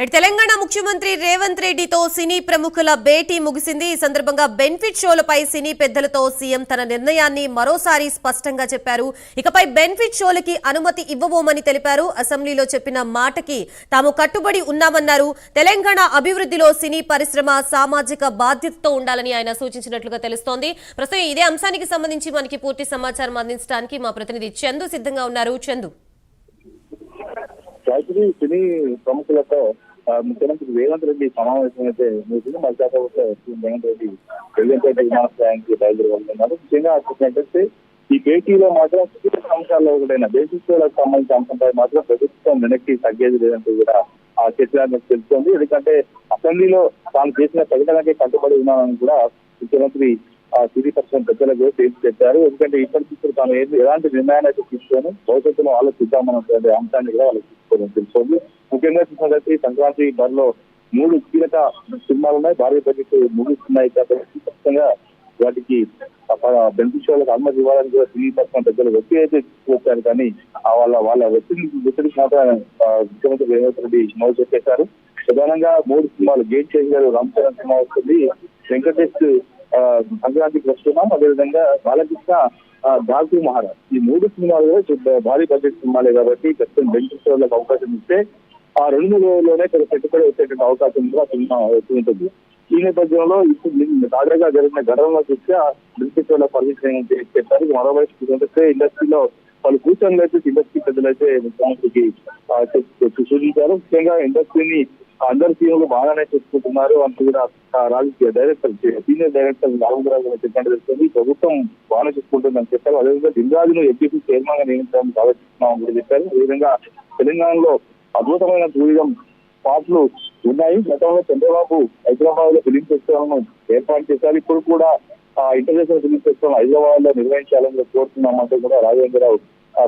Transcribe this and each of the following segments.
తెలంగాణ ముఖ్యమంత్రి రేవంత్ రెడ్డితో సినీ ప్రముఖుల భేటీ ముగిసింది. ఈ సందర్భంగా బెనిఫిట్ షోలపై సినీ పెద్దలతో సీఎం తన నిర్ణయాన్ని మరోసారి స్పష్టంగా చెప్పారు. ఇకపై బెనిఫిట్ షోలకి అనుమతి ఇవ్వబోమని తెలిపారు. అసెంబ్లీలో చెప్పిన మాటకి తాము కట్టుబడి ఉన్నామన్నారు. తెలంగాణ అభివృద్ధిలో సినీ పరిశ్రమ సామాజిక బాధ్యతతో ఉండాలని ఆయన సూచించినట్లుగా తెలుస్తోంది. ప్రస్తుతం ఇదే అంశానికి సంబంధించి మనకి పూర్తి సమాచారం అందించడానికి మా ప్రతినిధి చందు సిద్ధంగా ఉన్నారు. చందు, సినీ ప్రముఖులతో ముఖ్యమంత్రి రేవంత్ రెడ్డి సమావేశం అయితే మధ్యాహ్న రేవంత్ రెడ్డి బెల్లంపేట విమానాశ్రయానికి బయలుదేరగలుగుతున్నారు. ముఖ్యంగా చూసినట్టయితే ఈ భేటీలో మాత్రం కీలక అంశాల్లో ఒకటైన బేసిక్ షోలకు సంబంధించిన అంశంపై మాత్రం ప్రభుత్వం వెనక్కి తగ్గేది లేదంటూ కూడా ఆ చర్చ తెలుస్తోంది. ఎందుకంటే అసెంబ్లీలో తాను చేసిన ప్రకటనకే కట్టుబడి ఉన్నానని కూడా ముఖ్యమంత్రి సినీ పక్షం పెద్దలకు తేల్చి చెప్పారు. ఎందుకంటే ఇప్పటికిప్పుడు తాను ఎలాంటి నిర్ణయాన్ని అయితే తీసుకొని భవిష్యత్తులో ఆలోచిద్దామన్న అంశాన్ని కూడా వాళ్ళకి తీసుకోవడం తెలుస్తోంది. ముఖ్యంగా చూసినట్లయితే సంక్రాంతి బరిలో 3 కీలక సినిమాలు ఉన్నాయి. భారీ బడ్జెట్ ముగిస్తున్నాయి కాబట్టి ఖచ్చితంగా వాటికి బెనిఫిట్ షోలకు అనుమతి ఇవ్వాలని కూడా సినీ పక్షం పెద్దలు ఒత్తిడి అయితే తీసుకొచ్చారు. కానీ వాళ్ళ ఒత్తిడికి మాత్రం ముఖ్యమంత్రి రేవంత్ రెడ్డి నో చెప్పేశారు. ప్రధానంగా 3 సినిమాలు గేట్ చేంజ్ గారు రామ్ చరణ్ సినిమా వస్తుంది, వెంకటేష్ సంక్రాంతికి వస్తున్నాం, అదేవిధంగా బాలకృష్ణ డాకు మహారాజ్, ఈ 3 సినిమాలు భారీ బడ్జెట్ సినిమాలే కాబట్టి ఖచ్చితంగా బెనిఫిట్ షోలకు అవకాశం ఇస్తే ఆ 2 రోజుల్లోనే పెట్టుబడి వచ్చేటువంటి అవకాశం కూడా సినిమా ఉంటుంది. ఈ నేపథ్యంలో ఇప్పుడు తాజాగా జరిగిన ఘటనలో చూస్తే ఆ బెనిఫిట్ షోల పర్మిషన్ చెప్పారు. మరోవైపు చూసినట్లయితే ఇండస్ట్రీలో వాళ్ళు కూర్చొని అయితే ఇండస్ట్రీ పెద్దలైతే ముఖ్యమంత్రికి సూచించారు. ముఖ్యంగా ఇండస్ట్రీని అందరు సీఎంలు బాగానే చూసుకుంటున్నారు అంటూ కూడా రాజకీయ డైరెక్టర్ సీనియర్ డైరెక్టర్ రాఘవేంద్రరావు చెప్పండి తెలుస్తుంది. ప్రభుత్వం బాగానే చూసుకుంటుందని చెప్పారు. అదేవిధంగా దిల్రాజును ఎంపీసీ చైర్మన్ గా నియమించడానికి ఆలోచిస్తున్నామని కూడా చెప్పారు. అదేవిధంగా తెలంగాణలో అద్భుతమైన టూరిజం స్పాట్లు ఉన్నాయి. గతంలో చంద్రబాబు హైదరాబాద్ లో ఫిలిం ఫెస్టివల్ ను ఏర్పాటు చేశారు. ఇప్పుడు కూడా ఇంటర్నేషనల్ ఫిలిం ఫెస్టివల్ హైదరాబాద్ లో నిర్వహించాలని కోరుతున్నామంటూ కూడా రాఘవేంద్రరావు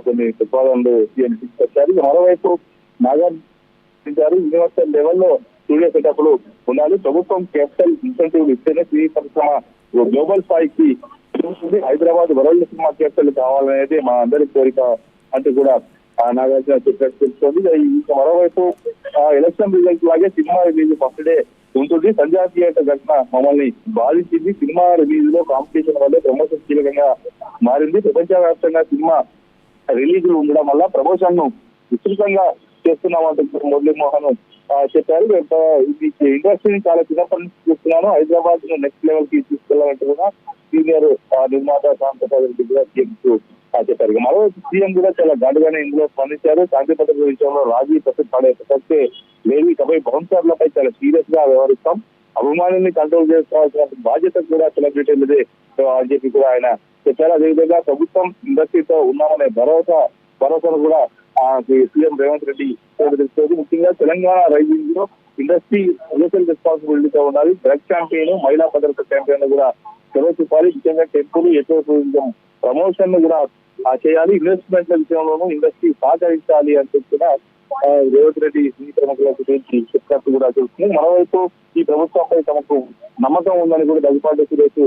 కొన్ని ప్రతిపాదనలు తీసుకొచ్చారు. మరోవైపు నాగార్జున యూనివర్సల్ లెవెల్లో స్టూడియో సెటప్లు ఉండాలి. ప్రభుత్వం క్యాపిటల్ ఇన్సెంటివ్ ఇస్తేనే సినీ పరిశ్రమ గ్లోబల్ స్థాయికి హైదరాబాద్ వరల్డ్ సినిమా క్యాపిటల్ కావాలనేది మా అందరి కోరిక అంటూ కూడా నాగార్జున చెప్పినట్టు తెలుస్తుంది. మరోవైపు ఎలక్షన్ రిజల్ట్ లాగే సినిమా రిలీజ్ ఫస్ట్ డే ఉంటుంది. సంజయ్ థియేటర్ ఘటన మమ్మల్ని బాధించింది. సినిమా రిలీజ్ లో కాంపిటీషన్ వల్లే ప్రమోషన్ కీలకంగా మారింది. ప్రపంచవ్యాప్తంగా సినిమా రిలీజులు ఉండడం వల్ల ప్రమోషన్ ను విస్తృతంగా చేస్తున్నామంటూ మురళీమోహన్ చెప్పారు. ఇండస్ట్రీని చాలా చిన్నప్పటి నుంచి చూస్తున్నాను, హైదరాబాద్ ను నెక్స్ట్ లెవెల్ కి తీసుకెళ్లాలంటూ కూడా సీనియర్ నిర్మాత శాంతప్రసాద్ రెడ్డి కూడా చెప్పారు. మరోవైపు సీఎం కూడా చాలా ఘాటుగానే ఇందులో స్పందించారు. శాంతి భద్రత విషయంలో రాజీ పడే ప్రసక్తే లేదు. ఇకపై బౌన్సర్లపై చాలా సీరియస్ గా వ్యవహరిస్తాం, అభిమానుల్ని కంట్రోల్ చేసుకోవాల్సిన బాధ్యత కూడా సెలబ్రిటీలదే అని చెప్పి కూడా ఆయన చెప్పారు. అదేవిధంగా ప్రభుత్వం ఇండస్ట్రీతో ఉన్నామనే భరోసాను కూడా సీఎం రేవంత్ రెడ్డి తెలుస్తుంది. ముఖ్యంగా తెలంగాణ రైజింగ్ లో ఇండస్ట్రీ సోషల్ రెస్పాన్సిబిలిటీతో ఉండాలి. డ్రగ్ క్యాంపెయిన్, మహిళా భద్రత క్యాంపెయిన్ కూడా చూపాలి. ముఖ్యంగా టెంపుల్ ఎక్కువ టూరిజం ప్రమోషన్ కూడా చేయాలి. ఇన్వెస్ట్మెంట్ల విషయంలోనూ ఇండస్ట్రీ సహకరించాలి అని చెప్పి కూడా రేవంత్ రెడ్డి సినీ ప్రముఖులకు చెప్పినట్టు కూడా తెలుస్తుంది. మరోవైపు ఈ ప్రభుత్వంపై తమకు నమ్మకం ఉందని కూడా దగ్గుపాటి సురేష్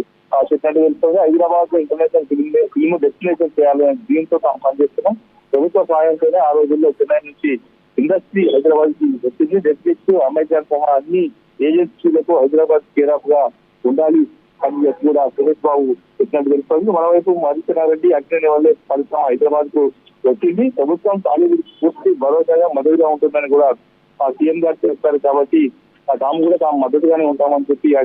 చెప్పినట్టు తెలుస్తుంది. హైదరాబాద్ లో ఇంటర్నేషనల్ ఫిల్మ్ డెస్టినేషన్ చేయాలని దీంతో తాము పనిచేస్తున్నాం. ప్రభుత్వ సహాయంతోనే ఆ రోజుల్లో చెన్నై నుంచి ఇండస్ట్రీ హైదరాబాద్ కి వచ్చింది. నెట్ఫ్లిక్స్, అమెజాన్ సహా అన్ని ఏజెన్సీలకు హైదరాబాద్ కేరాఫ్ గా ఉండాలి అని కూడా సురేష్ బాబు చెప్పినట్టు తెలుస్తుంది. మరోవైపు మధుసూదనారెడ్డి అగ్ని వల్లే పరిశ్రమ హైదరాబాద్ కు వచ్చింది. ప్రభుత్వం టాలీవుడ్ పూర్తి భరోసాగా మద్దతుగా ఉంటుందని కూడా సీఎం గారు చెప్తారు. కాబట్టి తాము కూడా తాము మద్దతుగానే ఉంటామని చెప్పి ఆ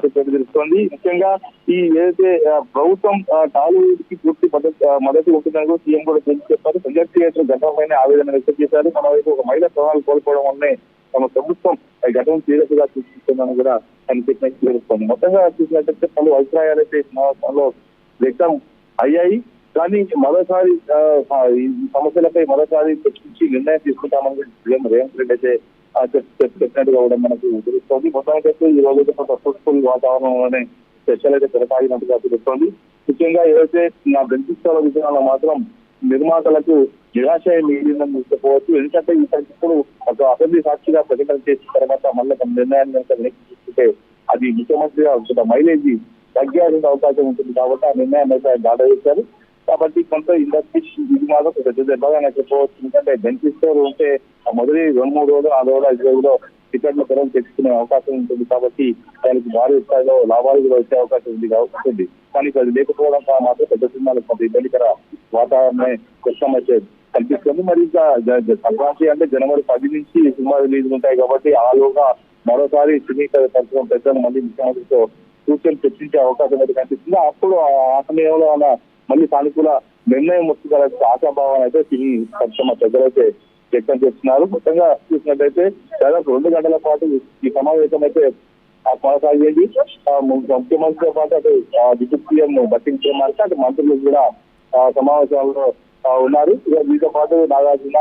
చెప్పేది తెలుస్తోంది. ముఖ్యంగా ఈ ఏదైతే ప్రభుత్వం టాలీవుడ్ కి పూర్తి మద్దతు ఉంటుందని కూడా సీఎం కూడా తెలిసి చెప్పారు. సంజయ్ థియేటర్ ఘటనపైన ఆవేదన వ్యక్తం చేశారు. మరోవైపు ఒక మహిళ ప్రాణాలు కోల్పోవడం వల్లనే తమ ప్రభుత్వం ఘటన సీరియస్ గా చూస్తుందని కూడా ఆయన చెప్పినట్టు తెలుస్తోంది. మొత్తంగా చూసినట్టయితే పలు అభిప్రాయాలు అయితే సమావేశంలో వ్యక్తం అయ్యాయి. కానీ మరోసారి ఈ సమస్యలపై మరోసారి చర్చించి నిర్ణయం తీసుకుంటామని సీఎం రేవంత్ రెడ్డి అయితే చెప్పినట్టుగా కూడా మనకు తెలుస్తోంది. మొత్తానికైతే ఈ రోజు సక్సెస్ఫుల్ వాతావరణంలోనే చర్చలు అయితే కొనసాగినట్టుగా తెలుస్తోంది. ముఖ్యంగా ఏదైతే నా బెనిఫిట్ల విషయంలో మాత్రం నిర్మాతలకు నిరాశ మిగిలిందని చెప్పవచ్చు. ఎందుకంటే ఇప్పుడు ఒక అసెంబ్లీ సాక్షిగా ప్రకటన చేసిన తర్వాత మళ్ళీ తమ నిర్ణయాన్ని తీసుకుంటే అది ముఖ్యమంత్రిగా మైలేజ్ తగ్గాల్సిన అవకాశం ఉంటుంది కాబట్టి ఆ నిర్ణయాన్ని అయితే దాటా చేశారు. కాబట్టి కొంత ఇండస్ట్రీ ఇది మాత్రం పెద్ద దెబ్బగా చెప్పవచ్చు. ఎందుకంటే బెనిఫిట్ ఉంటే మొదటి 2-3 రోజులు 4 రోజులు 5 రోజుల్లో టికెట్ల ధరలు తెచ్చుకునే అవకాశం ఉంటుంది కాబట్టి దానికి భారీ స్థాయిలో లాభాలు కూడా వచ్చే అవకాశం ఉంటుంది. కానీ అది లేకపోవడం మాత్రం పెద్ద సినిమాలకు కొంత ఇబ్బందికర వాతావరణమే కష్టమైతే కల్పిస్తుంది. మరి ఇంకా సంక్రాంతి అంటే జనవరి 10 నుంచి సినిమా రిలీజ్ ఉంటాయి కాబట్టి ఆలోగా మరోసారి సినీ పరిశ్రమ పెద్దలు మళ్ళీ ముఖ్యమంత్రితో సూచనలు చర్చించే అవకాశం అయితే కనిపిస్తుంది. అప్పుడు ఆ సమయంలో మళ్ళీ సానుకూల నిర్ణయం వస్తుందనే ఆశాభావాన్ని అయితే సినీ పరిశ్రమ పెద్దలైతే వ్యక్తం చేస్తున్నారు. మొత్తంగా చూసినట్టయితే దాదాపు 2 గంటల పాటు ఈ సమావేశం అయితే కొనసాగేది. ముఖ్యమంత్రితో పాటు అటు డిప్యూటీ సీఎం బట్టి విక్రమార్క అటు మంత్రులు కూడా సమావేశాల్లో ఉన్నారు. వీటితో పాటు నాగార్జున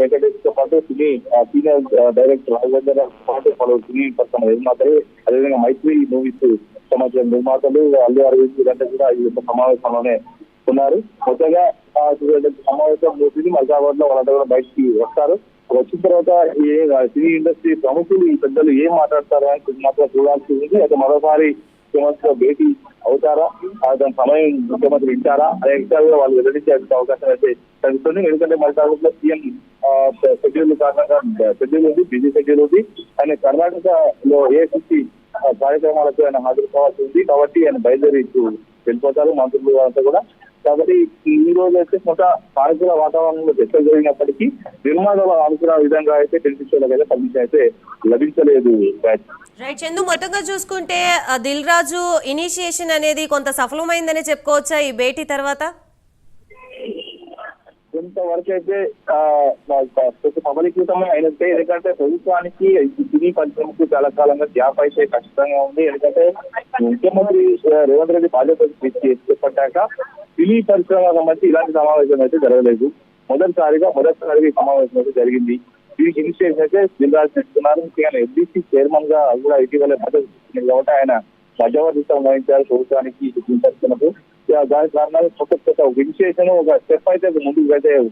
వెంకటేష్తో పాటు సినీ సీనియర్ డైరెక్టర్ రాఘవేంద్ర పాటు పలు సినీ పరిశ్రమ నిర్మాతలు అదేవిధంగా మైత్రి మూవీస్ సంబంధించిన నిర్మాతలు అల్లు అరవింద్ ఇదంతా కూడా ఈ యొక్క సమావేశంలోనే ఉన్నారు. కొత్తగా సమావేశం ముగిసి మల్కాబాద్ లో వాళ్ళంతా కూడా బయటికి వస్తారు. వచ్చిన తర్వాత సినీ ఇండస్ట్రీ ప్రముఖులు ఈ పెద్దలు ఏం మాట్లాడతారో అని మాత్రం చూడాల్సి ఉంది. అయితే మరోసారి ముఖ్యమంత్రితో భేటీ అవుతారా, దాని సమయం ముఖ్యమంత్రి వింటారా అనే విషయాలు కూడా వాళ్ళు వెల్లడించే అవకాశం అయితే కనిపిస్తుంది. ఎందుకంటే మల్కాబాద్ లో సీఎం షెడ్యూల్ కారణంగా షెడ్యూల్ ఉంది, బిజీ షెడ్యూల్ ఉంది. ఆయన కర్ణాటకలో ఏఐసిసి కార్యక్రమాలకు ఆయన హాజరు కావాల్సి ఉంది కాబట్టి ఆయన బయలుదేరి వెళ్ళిపోతారు మంత్రులు అంతా కూడా. కాబట్టి ఈ రోజు అయితే కొంత సానుకూల వాతావరణంలో చర్చలు జరిగినప్పటికీ నిర్మాణాలు అనుకున్న విధంగా అయితే కనిపించేలాగైతే పర్మిషన్ అయితే లభించలేదు. రైట్ చందు, మొత్తంగా చూసుకుంటే దిల్ రాజు ఇనిషియేషన్ అనేది కొంత సఫలమైందని చెప్పుకోవచ్చా ఈ భేటీ తర్వాత? కొంతవరకు అయితే సబలీకృతమే అయినట్టే. ఎందుకంటే ప్రభుత్వానికి సినీ పరిశ్రమకు చాలా కాలంగా గ్యాప్ అయితే ఖచ్చితంగా ఉంది. ఎందుకంటే ముఖ్యమంత్రి రేవంత్ రెడ్డి బాధ్యత చేపట్టాక సినీ పరిశ్రమ సంబంధించి ఇలాంటి సమావేశం అయితే జరగలేదు. మొదటిసారిగా ఈ సమావేశం అయితే జరిగింది. దీనికి ఇనిషియేషన్ అయితే దిల్ రాజు చేస్తున్నారు. ముఖ్యంగా ఎఫ్డీసీ చైర్మన్ గా కూడా ఇటీవల మద్దతు ఇస్తుంది కాబట్టి ఆయన మధ్యవర్తిత్వం వహించారు ప్రభుత్వానికి పరిశ్రమకు. దాని కారణంగా కొత్త ఇనిషియేషన్ ఒక స్టెప్ అయితే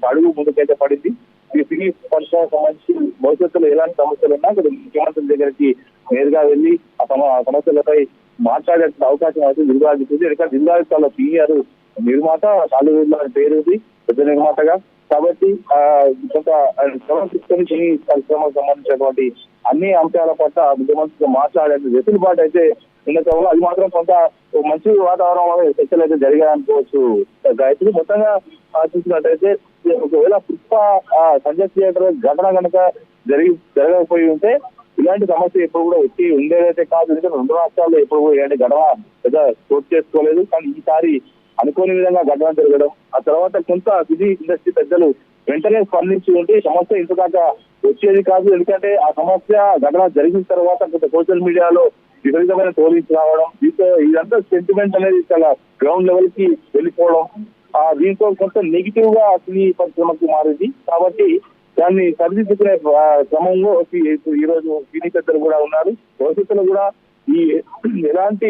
అడుగు ముందుకైతే పడింది. ఈ సినీ పరిశ్రమ సంబంధించి భవిష్యత్తులో ఎలాంటి సమస్యలు ఉన్నా ముఖ్యమంత్రి దగ్గరికి నేరుగా వెళ్లి ఆ సమస్యలపై మాట్లాడే అవకాశం అయితే దిల్ రాజు ఉంది. ఎందుకంటే దిల్ రాజు చాలా సీనియర్ నిర్మాత, టాలీవుడ్ లో పేరు ఉంది పెద్ద నిర్మాతగా. కాబట్టి కొంత సమర్పిస్తున్న సినీ పరిశ్రమకు సంబంధించినటువంటి అన్ని అంశాల పట్ల ముఖ్యమంత్రితో మాట్లాడే వెసులుబాటు అయితే ఉన్నతంలో అది మాత్రం కొంత మంచి వాతావరణంలో చర్చలు అయితే జరిగాయనుకోవచ్చు. గాయత్రి మొత్తంగా చూసినట్టయితే ఒకవేళ పుష్ప సంజయ్ థియేటర్ ఘటన కనుక జరగకపోయి ఉంటే ఇలాంటి సమస్య ఎప్పుడు కూడా వచ్చి ఉండేదైతే కాదు. ఎందుకంటే 2 రాష్ట్రాల్లో ఎప్పుడు కూడా ఇలాంటి ఘటన పెద్ద చోటు చేసుకోలేదు. కానీ ఈసారి అనుకోని విధంగా ఘటన జరగడం, ఆ తర్వాత కొంత సినీ ఇండస్ట్రీ పెద్దలు వెంటనే స్పందించి ఉంటే సమస్య ఇంతదాకా వచ్చేది కాదు. ఎందుకంటే ఆ సమస్య ఘటన జరిగిన తర్వాత కొంత సోషల్ మీడియాలో విపరీతమైన ట్రోలింగ్స్ రావడం, దీంతో ఇదంతా సెంటిమెంట్ అనేది చాలా గ్రౌండ్ లెవెల్ కి వెళ్ళిపోవడం, దీంతో కొంత నెగిటివ్ గా సినీ పరిశ్రమకు మారింది. కాబట్టి దాన్ని సరిదిద్దుకునే క్రమంలో ఈ రోజు సినీ పెద్దలు కూడా ఉన్నారు. భవిష్యత్తులో కూడా ఈ ఎలాంటి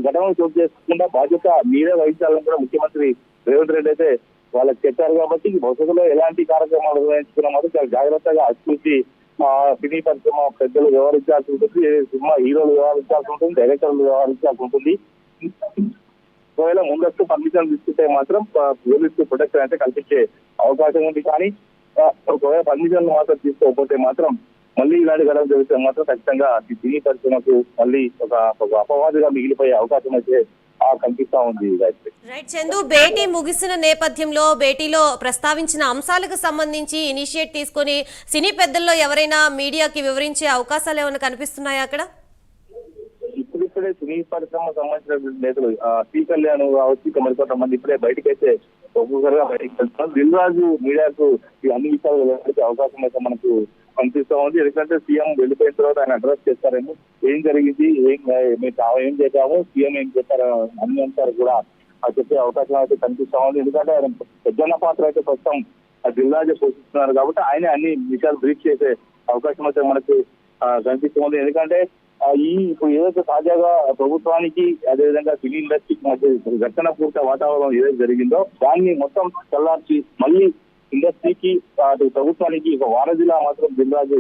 ఘటనలు చోటు చేసుకుండా బాధ్యత మీరే వహించాలని కూడా ముఖ్యమంత్రి రేవంత్ రెడ్డి అయితే వాళ్ళకి చెప్పారు. కాబట్టి భవిష్యత్తులో ఎలాంటి కార్యక్రమాలు నిర్వహించుకున్నా మాత్రం చాలా జాగ్రత్తగా చూసి సినీ పరిశ్రమ పెద్దలు వ్యవహరించాల్సి ఉంటుంది, సినిమా హీరోలు వ్యవహరించాల్సి ఉంటుంది, డైరెక్టర్లు వ్యవహరించాల్సి ఉంటుంది. ఒకవేళ ముందస్తు పర్మిషన్ తీసుకుంటే మాత్రం పోలీసు ప్రొటెక్షన్ అయితే కల్పించే అవకాశం ఉంది. కానీ ఒకవేళ పర్మిషన్ మాత్రం తీసుకోకపోతే మాత్రం మళ్ళీ ఇలాంటి ఘటన జరిగితే మాత్రం ఖచ్చితంగా ఈ సినీ పరిశ్రమకు మళ్ళీ ఒక అపవాదుగా మిగిలిపోయే అవకాశం అయితే కనిపిస్తా ఉంది. రైట్ చందు, భేటీ ముగిసిన నేపథ్యంలో భేటీలో ప్రస్తావించిన అంశాలకు సంబంధించి ఇనిషియేట్ తీసుకొని సినీ పెద్దల్లో ఎవరైనా మీడియాకి వివరించే అవకాశాలు ఏమైనా కనిపిస్తున్నాయా అక్కడ? ఇప్పుడే సినీ పరిశ్రమ సంబంధించిన నేతలు శ్రీ కళ్యాణ్ కావచ్చు, మరికొంతమంది ఇప్పుడే బయటకైతే ఒక్కొక్కరుగా బయటకు వెళ్తున్నారు. దిల్ రాజు మీడియాకు ఈ అన్ని విషయాలు వెళ్ళే అవకాశం అయితే మనకు కనిపిస్తా ఉంది. ఎందుకంటే సీఎం వెళ్ళిపోయిన తర్వాత ఆయన అడ్రస్ చేస్తారేమో, ఏం జరిగింది, ఏం చేశాము, సీఎం ఏం చేశారు అన్ని అంశాలు కూడా చెప్పే అవకాశం అయితే కనిపిస్తా ఉంది. ఎందుకంటే ఆయన పెద్దన్న పాత్ర అయితే ప్రస్తుతం దిల్ రాజు పోషిస్తున్నారు కాబట్టి ఆయన అన్ని విషయాలు బ్రీఫ్ చేసే అవకాశం అయితే మనకు కనిపిస్తుంది. ఎందుకంటే ఇప్పుడు ఏదైతే తాజాగా ప్రభుత్వానికి అదేవిధంగా సినీ ఇండస్ట్రీకి మధ్య ఘర్షణ పూర్త వాతావరణం ఏదైతే జరిగిందో దాన్ని మొత్తం చల్లార్చి మళ్ళీ ఇండస్ట్రీకి అటు ప్రభుత్వానికి ఒక వారధిలా మాత్రం దిల్ రాజు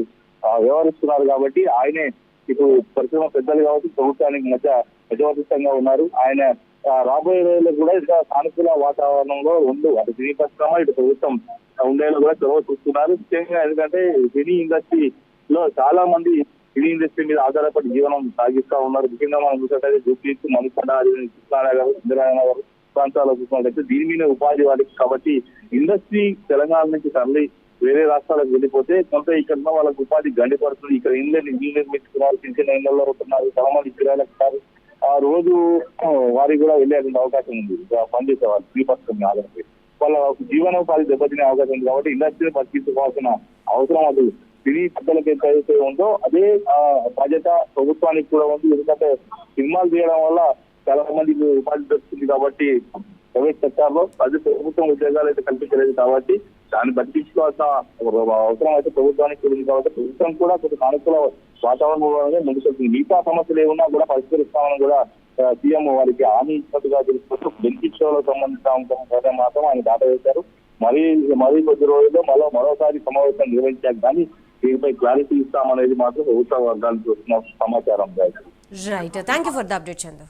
వ్యవహరిస్తున్నారు. కాబట్టి ఆయనే ఇప్పుడు పరిశ్రమ పెద్దలు కాబట్టి ప్రభుత్వానికి మధ్యవర్తిత్వంగా ఉన్నారు. ఆయన రాబోయే రోజుల్లో కూడా ఇంకా సానుకూల వాతావరణంలో ఉండు అటు సినీ పరిశ్రమ ఇటు ప్రభుత్వం ఉండేలా కూడా చొరవ చూస్తున్నారు. ముఖ్యంగా ఎందుకంటే సినీ ఇండస్ట్రీలో చాలా మంది సినీ ఇండస్ట్రీ మీద ఆధారపడి జీవనం సాగిస్తా ఉన్నారు. ముఖ్యంగా మనం చూసినట్టయితే జూబ్లీస్, మణికొండ, కృష్ణానగర్, ఇందిరానగర్ ప్రాంతాల్లో చూసినట్టయితే దీని మీద ఉపాధి వారికి కాబట్టి ఇండస్ట్రీ తెలంగాణ నుంచి తరలి వేరే రాష్ట్రాలకు వెళ్ళిపోతే కొంత ఇక్కడ వాళ్ళకి ఉపాధి గండిపడుతుంది. ఇక్కడ ఇల్లు నిర్మించుకున్నారు, చిన్న ఇళ్లలో ఉంటున్నారు, చాలా మంది పిల్లలకు ఆ రోజు వారికి కూడా వెళ్ళేటువంటి అవకాశం ఉంది. పనిచేసే వాళ్ళు స్త్రీ పరిశ్రమ ఆధారపడి వాళ్ళ జీవనోపాధి దెబ్బతినే అవకాశం ఉంది. కాబట్టి ఇండస్ట్రీని పరిశీలించుకోవాల్సిన అవసరం అది సినీ పెద్దలకు ఏదైతే ఉందో అదే బాధ్యత ప్రభుత్వానికి కూడా ఉంది. ఎందుకంటే సినిమాలు తీయడం వల్ల చాలా మందికి ఉపాధి దొరుకుతుంది కాబట్టి ప్రైవేట్ సెక్టార్ లో అది ప్రభుత్వం ఉద్యోగాలు అయితే కల్పించలేదు కాబట్టి దాన్ని పట్టించుకోవాల్సిన అవసరం అయితే ప్రభుత్వానికి ఉంది. కాబట్టి ప్రభుత్వం కూడా కొంచెం సానుకూల వాతావరణంలోనే ముందుకెళ్తుంది. మిగతా సమస్యలు ఏమున్నా కూడా పరిష్కరిస్తామని కూడా సీఎం వారికి హామీ ఇచ్చినట్టుగా తెలుసుకుంటూ బెనిఫిట్ షోలో సంబంధించిన అంశం మాత్రం ఆయన దాట వేశారు. మరీ కొద్ది రోజుల్లో మరోసారి సమావేశం నిర్వహించాక కానీ దీనిపై క్లారిటీ ఇస్తామనేది మాత్రం ప్రభుత్వ వర్గాలకు వస్తున్న సమాచారం. Right, thank you for the update Chandu.